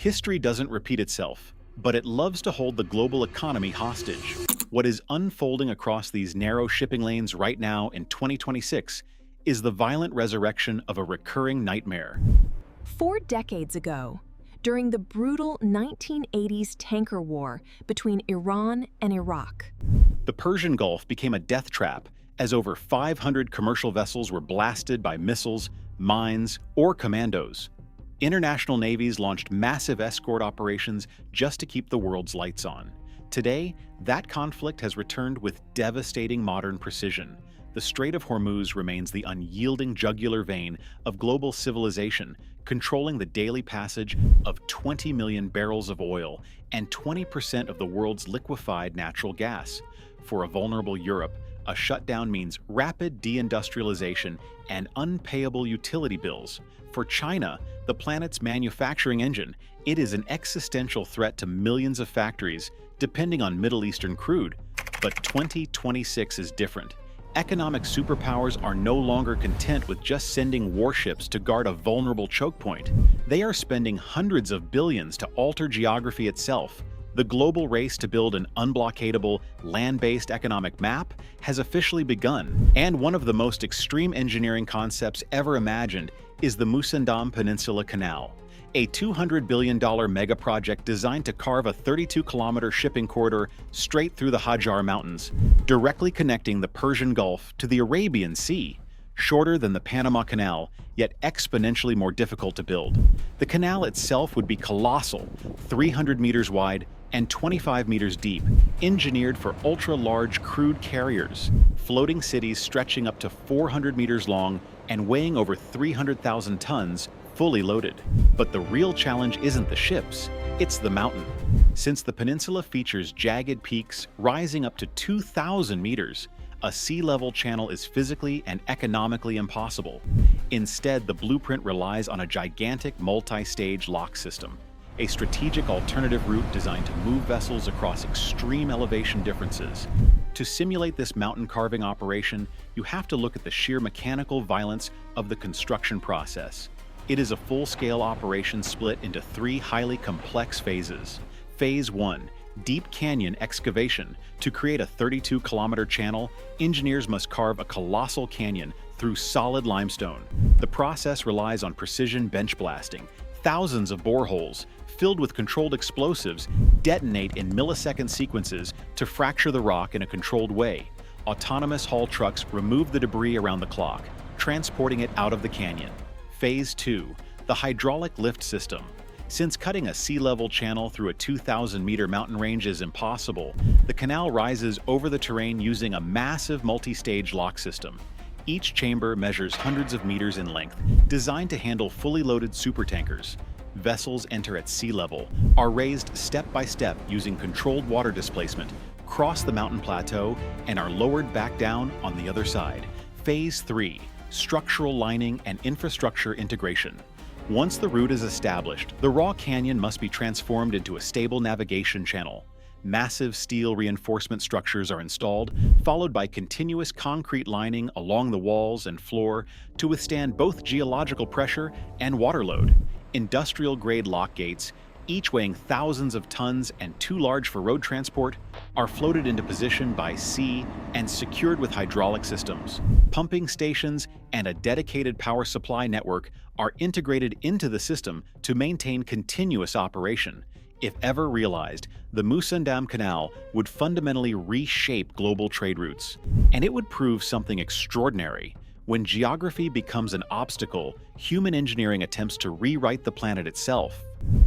History doesn't repeat itself, but it loves to hold the global economy hostage. What is unfolding across these narrow shipping lanes right now in 2026 is the violent resurrection of a recurring nightmare. 4 decades ago, during the brutal 1980s tanker war between Iran and Iraq, The Persian Gulf became a death trap as over 500 commercial vessels were blasted by missiles, mines, or commandos. International navies launched massive escort operations just to keep the world's lights on. Today, that conflict has returned with devastating modern precision. The Strait of Hormuz remains the unyielding jugular vein of global civilization, controlling the daily passage of 20 million barrels of oil and 20% of the world's liquefied natural gas. For a vulnerable Europe, a shutdown means rapid deindustrialization and unpayable utility bills. For China, the planet's manufacturing engine, it is an existential threat to millions of factories, depending on Middle Eastern crude. But 2026 is different. Economic superpowers are no longer content with just sending warships to guard a vulnerable choke point. They are spending hundreds of billions to alter geography itself. The global race to build an unblockadable, land-based economic map has officially begun, and one of the most extreme engineering concepts ever imagined is the Musandam Peninsula Canal, a $200 billion mega-project designed to carve a 32-kilometer shipping corridor straight through the Hajar Mountains, directly connecting the Persian Gulf to the Arabian Sea. Shorter than the Panama Canal, yet exponentially more difficult to build. The canal itself would be colossal, 300 meters wide and 25 meters deep, engineered for ultra-large crude carriers, floating cities stretching up to 400 meters long and weighing over 300,000 tons, fully loaded. But the real challenge isn't the ships, it's the mountain. Since the peninsula features jagged peaks rising up to 2,000 meters, a sea-level channel is physically and economically impossible. Instead, the blueprint relies on a gigantic multi-stage lock system, a strategic alternative route designed to move vessels across extreme elevation differences. To simulate this mountain carving operation, you have to look at the sheer mechanical violence of the construction process. It is a full-scale operation split into 3 highly complex phases. Phase 1. Deep canyon excavation. To create a 32-kilometer channel, engineers must carve a colossal canyon through solid limestone. The process relies on precision bench blasting. Thousands of boreholes, filled with controlled explosives, detonate in millisecond sequences to fracture the rock in a controlled way. Autonomous haul trucks remove the debris around the clock, transporting it out of the canyon. Phase 2. The hydraulic lift system. Since cutting a sea-level channel through a 2,000-meter mountain range is impossible, the canal rises over the terrain using a massive multi-stage lock system. Each chamber measures hundreds of meters in length, designed to handle fully loaded supertankers. Vessels enter at sea level, are raised step by step using controlled water displacement, cross the mountain plateau, and are lowered back down on the other side. Phase 3. Structural lining and infrastructure integration. Once the route is established, the raw canyon must be transformed into a stable navigation channel. Massive steel reinforcement structures are installed, followed by continuous concrete lining along the walls and floor to withstand both geological pressure and water load. Industrial-grade lock gates, each weighing thousands of tons and too large for road transport, are floated into position by sea and secured with hydraulic systems. Pumping stations and a dedicated power supply network are integrated into the system to maintain continuous operation. If ever realized, the Musandam Canal would fundamentally reshape global trade routes. And it would prove something extraordinary. When geography becomes an obstacle, human engineering attempts to rewrite the planet itself.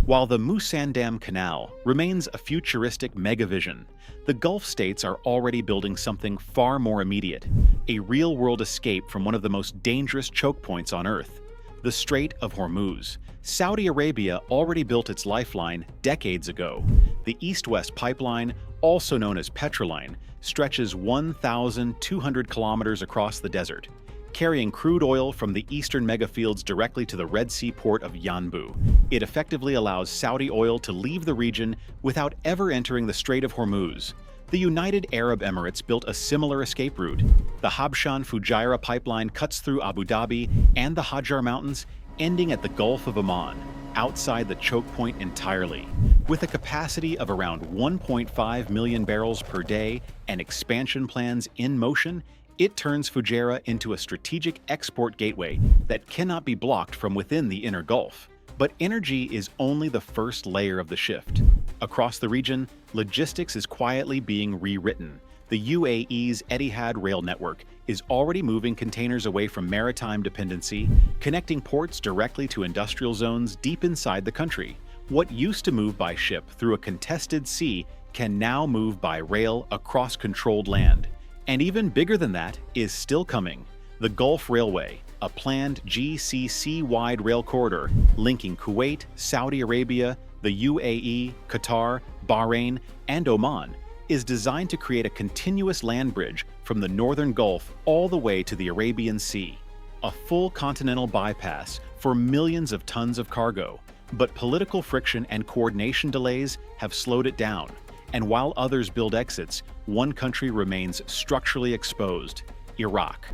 While the Musandam Canal remains a futuristic megavision, the Gulf states are already building something far more immediate, a real-world escape from one of the most dangerous choke points on Earth, the Strait of Hormuz. Saudi Arabia already built its lifeline decades ago. The East-West Pipeline, also known as Petroline, stretches 1,200 kilometers across the desert, carrying crude oil from the eastern megafields directly to the Red Sea port of Yanbu. It effectively allows Saudi oil to leave the region without ever entering the Strait of Hormuz. The United Arab Emirates built a similar escape route. The Habshan Fujairah Pipeline cuts through Abu Dhabi and the Hajar Mountains, ending at the Gulf of Oman, outside the choke point entirely. With a capacity of around 1.5 million barrels per day and expansion plans in motion, it turns Fujairah into a strategic export gateway that cannot be blocked from within the inner Gulf. But energy is only the first layer of the shift. Across the region, logistics is quietly being rewritten. The UAE's Etihad Rail network is already moving containers away from maritime dependency, connecting ports directly to industrial zones deep inside the country. What used to move by ship through a contested sea can now move by rail across controlled land. And even bigger than that is still coming: the Gulf Railway, a planned GCC-wide rail corridor linking Kuwait, Saudi Arabia, the UAE, Qatar, Bahrain, and Oman, is designed to create a continuous land bridge from the northern Gulf all the way to the Arabian Sea. A full continental bypass for millions of tons of cargo. But political friction and coordination delays have slowed it down. And while others build exits, one country remains structurally exposed: Iraq.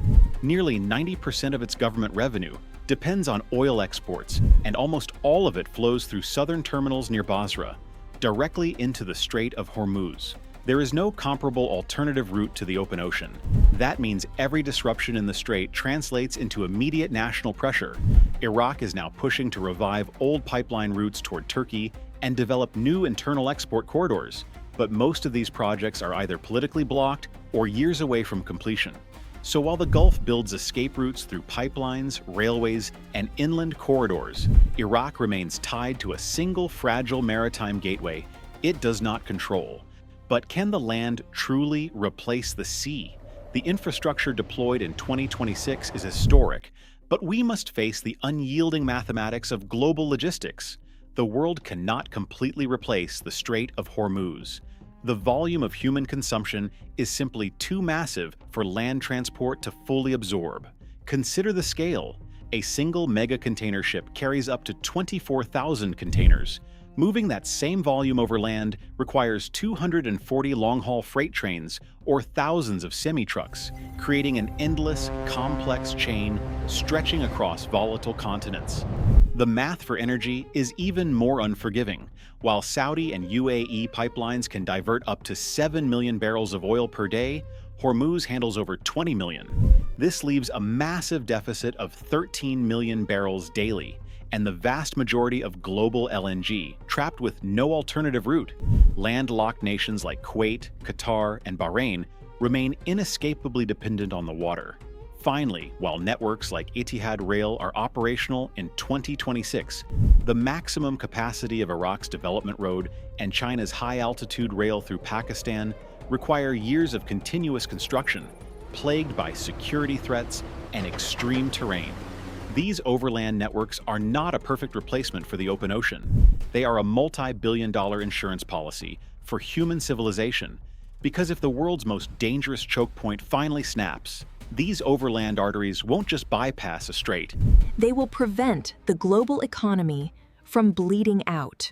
Nearly 90% of its government revenue depends on oil exports, and almost all of it flows through southern terminals near Basra, directly into the Strait of Hormuz. There is no comparable alternative route to the open ocean. That means every disruption in the strait translates into immediate national pressure. Iraq is now pushing to revive old pipeline routes toward Turkey and develop new internal export corridors. But most of these projects are either politically blocked or years away from completion. So while the Gulf builds escape routes through pipelines, railways, and inland corridors, Iraq remains tied to a single fragile maritime gateway it does not control. But can the land truly replace the sea? The infrastructure deployed in 2026 is historic, but we must face the unyielding mathematics of global logistics. The world cannot completely replace the Strait of Hormuz. The volume of human consumption is simply too massive for land transport to fully absorb. Consider the scale. A single mega container ship carries up to 24,000 containers. Moving that same volume over land requires 240 long-haul freight trains or thousands of semi-trucks, creating an endless, complex chain stretching across volatile continents. The math for energy is even more unforgiving. While Saudi and UAE pipelines can divert up to 7 million barrels of oil per day, Hormuz handles over 20 million. This leaves a massive deficit of 13 million barrels daily, and the vast majority of global LNG trapped with no alternative route. Landlocked nations like Kuwait, Qatar, and Bahrain remain inescapably dependent on the water. Finally, while networks like Etihad Rail are operational in 2026, the maximum capacity of Iraq's development road and China's high-altitude rail through Pakistan require years of continuous construction, plagued by security threats and extreme terrain. These overland networks are not a perfect replacement for the open ocean. They are a multi-billion-dollar insurance policy for human civilization, because if the world's most dangerous choke point finally snaps, these overland arteries won't just bypass a strait. They will prevent the global economy from bleeding out.